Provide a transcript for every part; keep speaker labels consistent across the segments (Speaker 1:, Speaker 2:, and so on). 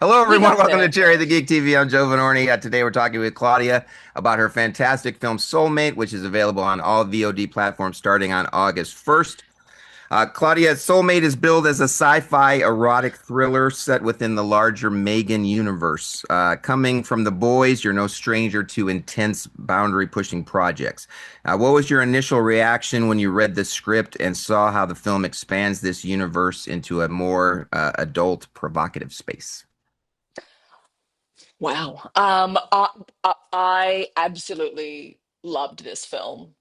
Speaker 1: Hello,
Speaker 2: We
Speaker 1: everyone.
Speaker 2: got
Speaker 1: Welcome to
Speaker 2: there.
Speaker 1: Cherry the Geek TV. I'm Joe Vanourney. Today, we're talking with Claudia about her fantastic film Soulmate, which is available on all VOD platforms starting on August 1st. Claudia, Soulmate is billed as a sci-fi erotic thriller set within the larger M3GAN universe. Coming from the boys, you're no stranger to intense boundary-pushing projects. What was your initial reaction when you read the script and saw how the film expands this universe into a more adult, provocative space?
Speaker 2: Wow. I absolutely loved this film.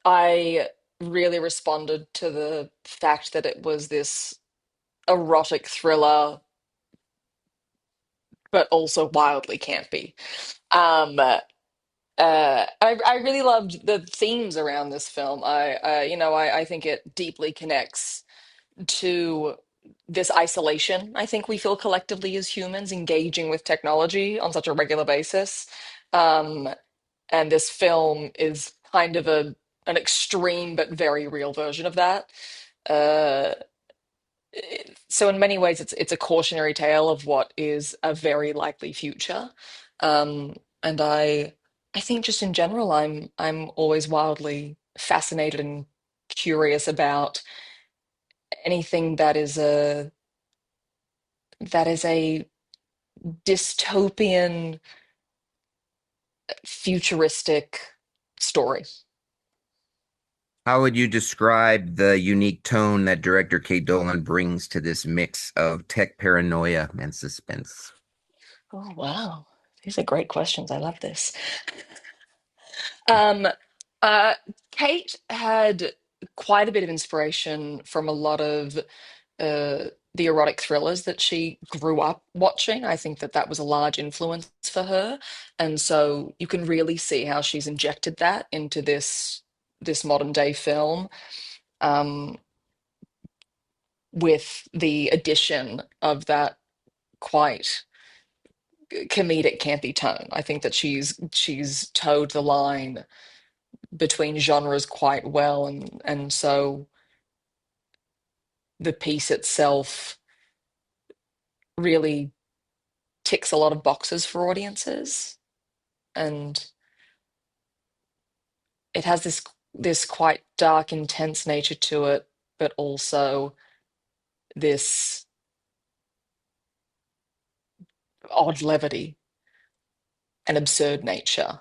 Speaker 2: I really responded to the fact that it was this erotic thriller, but also wildly campy. Um, I really loved the themes around this film. I think it deeply connects to this isolation I think we feel collectively as humans engaging with technology on such a regular basis. Um, and this film is kind of an extreme but very real version of that. Uh, so in many ways, it's a cautionary tale of what is a very likely future. And I think just in general, I'm always wildly fascinated and curious about anything that is a dystopian, futuristic story.
Speaker 1: How would you describe the unique tone that director Kate Dolan brings to this mix of tech paranoia and suspense?
Speaker 2: Oh, wow. These are great questions. I love this. Um, uh, Kate had quite a bit of inspiration from a lot of the erotic thrillers that she grew up watching. I think that that was a large influence for her, and so you can really see how she's injected that into this modern day film, um, with the addition of that quite comedic, campy tone. I think that she's towed the line between genres quite well, and so the piece itself really ticks a lot of boxes for audiences, and it has this quite dark, intense nature to it, but also this odd levity and absurd nature,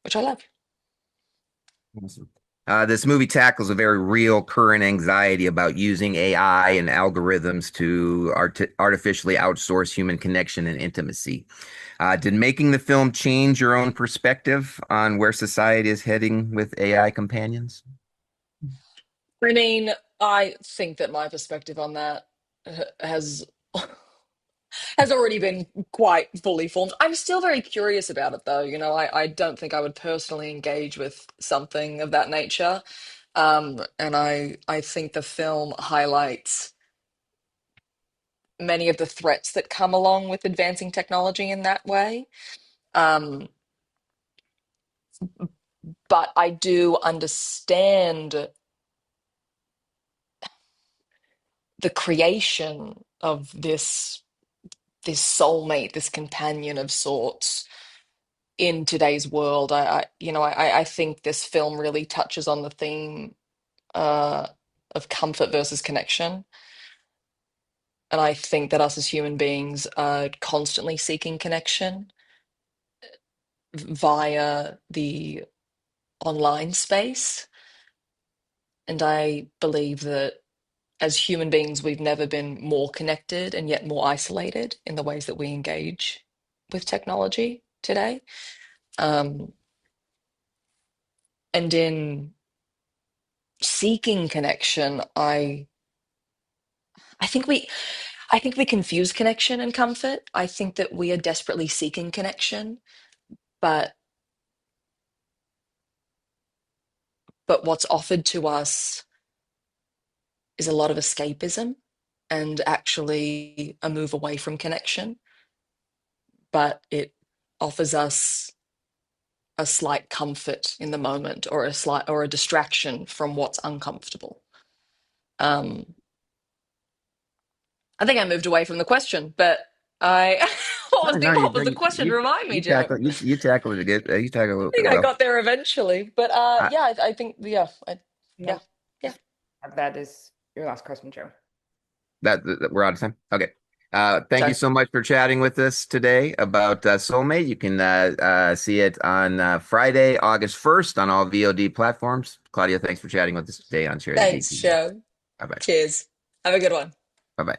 Speaker 2: which I love.
Speaker 1: Awesome. This movie tackles a very real current anxiety about using AI and algorithms to artificially outsource human connection and intimacy. Did making the film change your own perspective on where society is heading with AI companions?
Speaker 2: I mean, I think that my perspective on that has has already been quite fully formed. I'm still very curious about it, though. I don't think I would personally engage with something of that nature. And I think the film highlights many of the threats that come along with advancing technology in that way. Um, but I do understand the creation of this soulmate, this companion of sorts in today's world. I think this film really touches on the theme uh, of comfort versus connection. And I think that us as human beings are constantly seeking connection via the online space. And I believe that as human beings, we've never been more connected and yet more isolated in the ways that we engage with technology today. Um, and in seeking connection, I think we I think we confuse connection and comfort. I think that we are desperately seeking connection, but what's offered to us is a lot of escapism and actually a move away from connection, but it offers us a slight comfort in the moment or a distraction from what's uncomfortable. Um, I think I moved away from the question, but I
Speaker 1: No, no,
Speaker 2: what was the question? Remind me, Joe.
Speaker 1: you tackled it good. You
Speaker 2: I
Speaker 1: tackled it
Speaker 2: think I
Speaker 1: well.
Speaker 2: got there eventually, but
Speaker 1: Uh,
Speaker 2: yeah, I think yeah,
Speaker 3: No,
Speaker 2: yeah.
Speaker 3: that is your last question, Joe.
Speaker 1: we're out of time. Okay. Thank you
Speaker 2: Sorry.
Speaker 1: so much for chatting with us today about Soulmate. You can see it on Friday, August 1st on all VOD platforms. Claudia, thanks for chatting with us today on Share the Geek
Speaker 2: Thanks,
Speaker 1: TV.
Speaker 2: Joe.
Speaker 1: Bye bye.
Speaker 2: Cheers. Have a good one.
Speaker 1: Bye bye.